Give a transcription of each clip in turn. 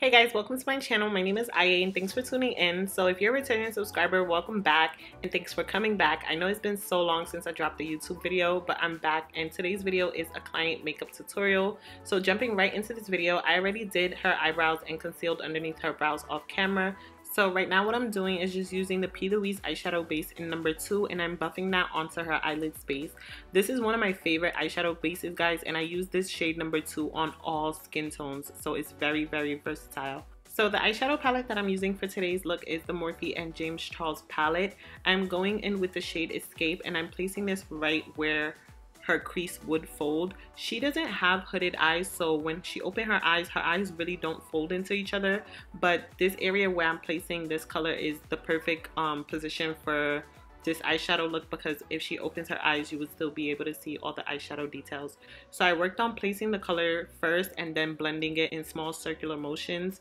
Hey guys, welcome to my channel. My name is Aya and thanks for tuning in. So if you're a returning subscriber, welcome back and thanks for coming back. I know it's been so long since I dropped a YouTube video, but I'm back and today's video is a client makeup tutorial. So jumping right into this video, I already did her eyebrows and concealed underneath her brows off camera. So right now what I'm doing is just using the P.Louise eyeshadow base in number 2 and I'm buffing that onto her eyelid space. This is one of my favorite eyeshadow bases, guys, and I use this shade number 2 on all skin tones, so it's very versatile. So the eyeshadow palette that I'm using for today's look is the Morphe and James Charles palette. I'm going in with the shade Escape and I'm placing this right where her crease would fold. She doesn't have hooded eyes, so when she opens her eyes really don't fold into each other, but this area where I'm placing this color is the perfect position for this eyeshadow look, because if she opens her eyes you would still be able to see all the eyeshadow details. So I worked on placing the color first and then blending it in small circular motions.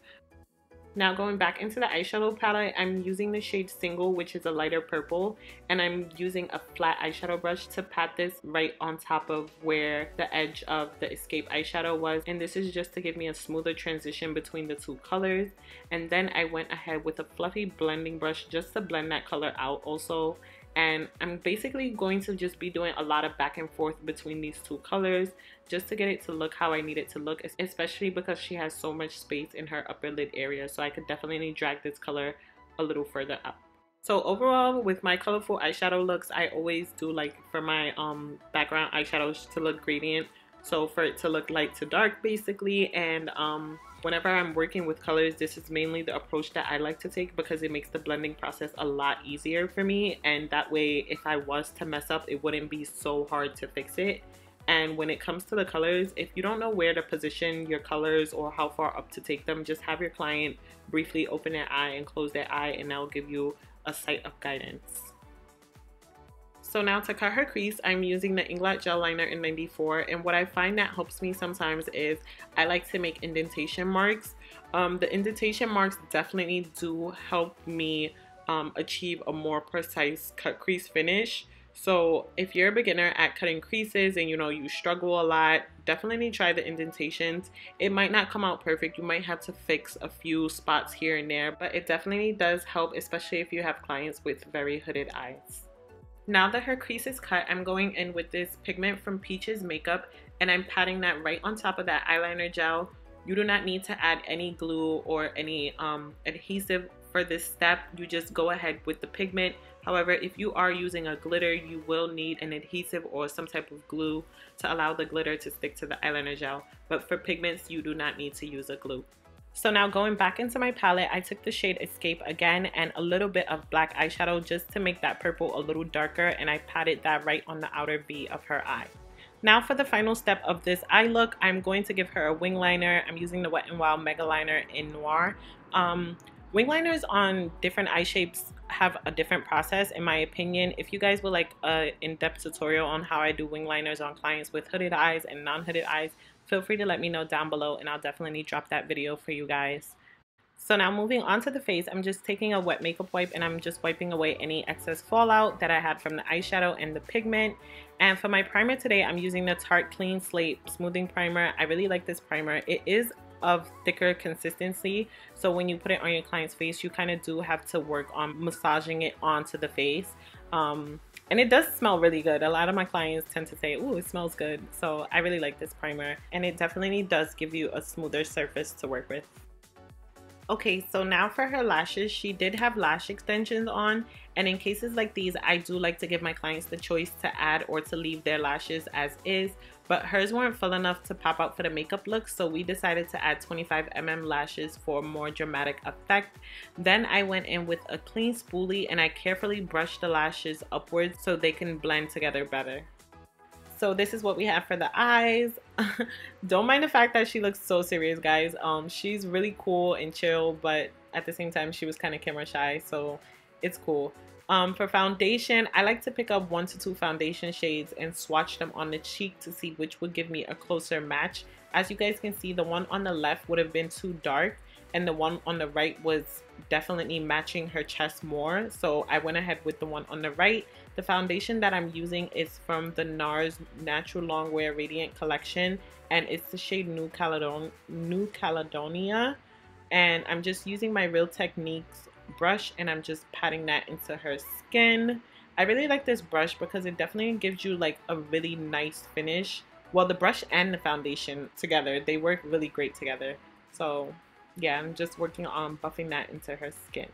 Now going back into the eyeshadow palette, I'm using the shade Single, which is a lighter purple, and I'm using a flat eyeshadow brush to pat this right on top of where the edge of the Escape eyeshadow was, and this is just to give me a smoother transition between the two colors. And then I went ahead with a fluffy blending brush just to blend that color out also. And I'm basically going to just be doing a lot of back and forth between these two colors just to get it to look how I need it to look, especially because she has so much space in her upper lid area, so I could definitely drag this color a little further up. So overall, with my colorful eyeshadow looks, I always do like for my background eyeshadows to look gradient, so for it to look light to dark basically. And whenever I'm working with colors, this is mainly the approach that I like to take because it makes the blending process a lot easier for me, and that way if I was to mess up it wouldn't be so hard to fix it. And when it comes to the colors, if you don't know where to position your colors or how far up to take them, just have your client briefly open their eye and close their eye and that'll give you a sight of guidance. So now to cut her crease, I'm using the Inglot gel liner in 94, and what I find that helps me sometimes is I like to make indentation marks. The indentation marks definitely do help me achieve a more precise cut crease finish. So if you're a beginner at cutting creases and you struggle a lot, definitely try the indentations. It might not come out perfect, you might have to fix a few spots here and there, but it definitely does help, especially if you have clients with very hooded eyes. Now that her crease is cut, I'm going in with this Pigment from Peaches Makeup and I'm patting that right on top of that eyeliner gel. You do not need to add any glue or any adhesive for this step. You just go ahead with the pigment. However, if you are using a glitter, you will need an adhesive or some type of glue to allow the glitter to stick to the eyeliner gel. But for pigments, you do not need to use a glue. So now going back into my palette, I took the shade Escape again and a little bit of black eyeshadow just to make that purple a little darker, and I patted that right on the outer V of her eye. Now for the final step of this eye look, I'm going to give her a wing liner. I'm using the Wet n Wild Megaliner in Noir. Wing liners on different eye shapes have a different process in my opinion. If you guys would like an in-depth tutorial on how I do wing liners on clients with hooded eyes and non-hooded eyes, feel free to let me know down below and I'll definitely drop that video for you guys. So now moving on to the face, I'm just taking a wet makeup wipe and I'm just wiping away any excess fallout that I had from the eyeshadow and the pigment. And for my primer today, I'm using the Tarte Clean Slate Smoothing Primer. I really like this primer. It is of thicker consistency, so when you put it on your client's face, you kind of do have to work on massaging it onto the face. And it does smell really good. A lot of my clients tend to say, "Ooh, it smells good." So I really like this primer, and it definitely does give you a smoother surface to work with. Okay, so now for her lashes, she did have lash extensions on, and in cases like these, I do like to give my clients the choice to add or to leave their lashes as is, but hers weren't full enough to pop out for the makeup look, so we decided to add 25mm lashes for a more dramatic effect. Then I went in with a clean spoolie and I carefully brushed the lashes upwards so they can blend together better. So this is what we have for the eyes. Don't mind the fact that she looks so serious, guys. She's really cool and chill, but at the same time she was kind of camera shy, so it's cool. For foundation, I like to pick up 1 to 2 foundation shades and swatch them on the cheek to see which would give me a closer match. As you guys can see, the one on the left would have been too dark and the one on the right was definitely matching her chest more, so I went ahead with the one on the right. The foundation that I'm using is from the NARS Natural Longwear Radiant Collection and it's the shade New Caledonia. And I'm just using my Real Techniques brush and I'm just patting that into her skin. I really like this brush because it definitely gives you like a really nice finish. Well, the brush and the foundation together, they work really great together. So yeah, I'm just working on buffing that into her skin.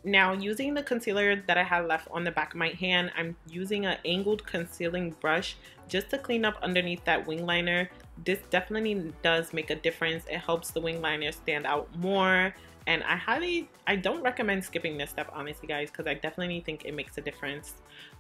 Now, using the concealer that I have left on the back of my hand, I'm using an angled concealing brush just to clean up underneath that wing liner. This definitely does make a difference. It helps the wing liner stand out more. And I don't recommend skipping this step, honestly, guys, because I definitely think it makes a difference.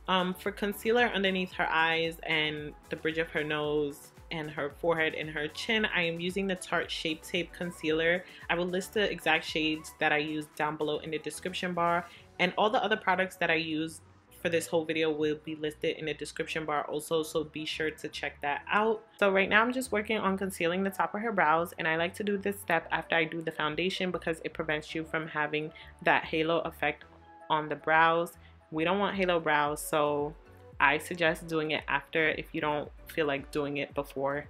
For concealer underneath her eyes and the bridge of her nose and her forehead and her chin, I am using the Tarte Shape Tape Concealer. I will list the exact shades that I use down below in the description bar, and all the other products that I use for this whole video will be listed in the description bar also, so be sure to check that out. So right now I'm just working on concealing the top of her brows, and I like to do this step after I do the foundation because it prevents you from having that halo effect on the brows. We don't want halo brows, so I suggest doing it after if you don't feel like doing it before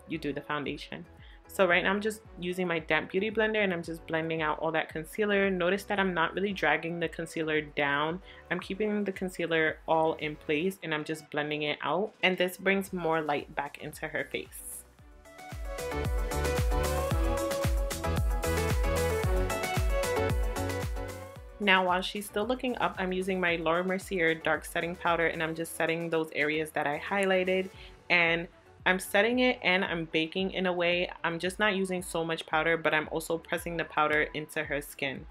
you do the foundation. So right now I'm just using my damp beauty blender and I'm just blending out all that concealer. Notice that I'm not really dragging the concealer down. I'm keeping the concealer all in place and I'm just blending it out. And this brings more light back into her face. Now, while she's still looking up, I'm using my Laura Mercier dark setting powder and I'm just setting those areas that I highlighted, and I'm setting it and I'm baking in a way. I'm just not using so much powder, but I'm also pressing the powder into her skin.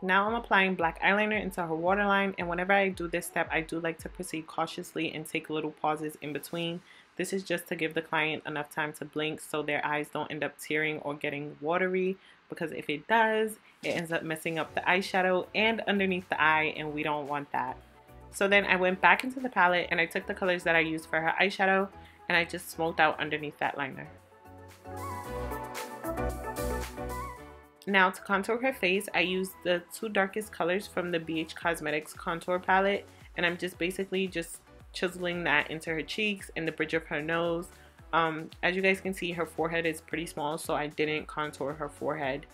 Now I'm applying black eyeliner into her waterline, and whenever I do this step, I do like to proceed cautiously and take little pauses in between. This is just to give the client enough time to blink so their eyes don't end up tearing or getting watery, because if it does, it ends up messing up the eyeshadow and underneath the eye, and we don't want that. So then I went back into the palette and I took the colors that I used for her eyeshadow and I just smoked out underneath that liner. Now to contour her face, I used the two darkest colors from the BH Cosmetics contour palette, and I'm just basically just chiseling that into her cheeks and the bridge of her nose. As you guys can see, her forehead is pretty small, so I didn't contour her forehead.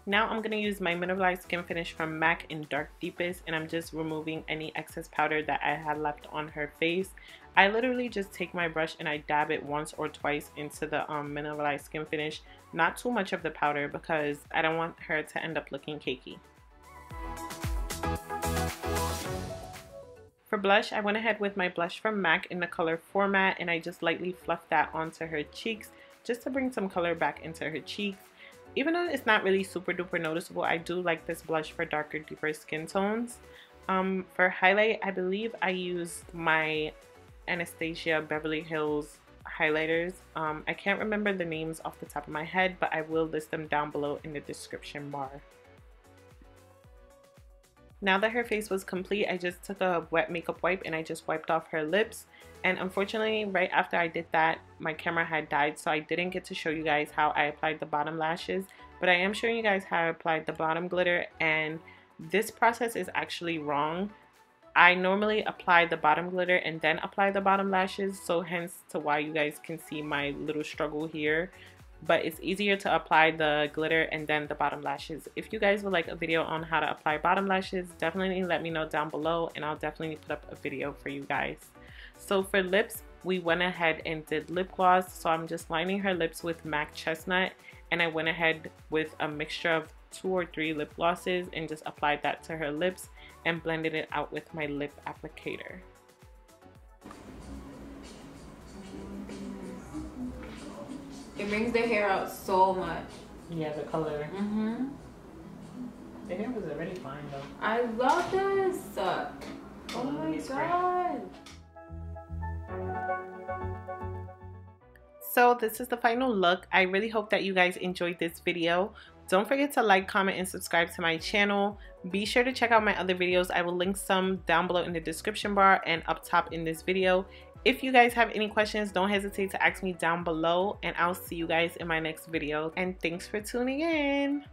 Now I'm going to use my mineralized skin finish from MAC in Dark Deepest, and I'm just removing any excess powder that I had left on her face. I literally just take my brush and I dab it once or twice into the mineralized skin finish. Not too much of the powder because I don't want her to end up looking cakey. For blush, I went ahead with my blush from MAC in the color Format, and I just lightly fluffed that onto her cheeks just to bring some color back into her cheeks. Even though it's not really super duper noticeable, I do like this blush for darker, deeper skin tones. For highlight, I believe I used my Anastasia Beverly Hills highlighters. I can't remember the names off the top of my head, but I will list them down below in the description bar. Now that her face was complete, I just took a wet makeup wipe and I just wiped off her lips. And unfortunately, right after I did that, my camera had died, so I didn't get to show you guys how I applied the bottom lashes. But I am showing you guys how I applied the bottom glitter, and this process is actually wrong. I normally apply the bottom glitter and then apply the bottom lashes, so hence to why you guys can see my little struggle here. But it's easier to apply the glitter and then the bottom lashes. If you guys would like a video on how to apply bottom lashes, definitely let me know down below and I'll definitely put up a video for you guys. So for lips, we went ahead and did lip gloss. So I'm just lining her lips with MAC Chestnut, and I went ahead with a mixture of 2 or 3 lip glosses and just applied that to her lips and blended it out with my lip applicator. It brings the hair out so much. Yeah, the color. The hair was already fine though. I love this. Oh my god. So this is the final look. I really hope that you guys enjoyed this video. Don't forget to like, comment, and subscribe to my channel. Be sure to check out my other videos. I will link some down below in the description bar and up top in this video. If you guys have any questions, don't hesitate to ask me down below, and I'll see you guys in my next video. And thanks for tuning in.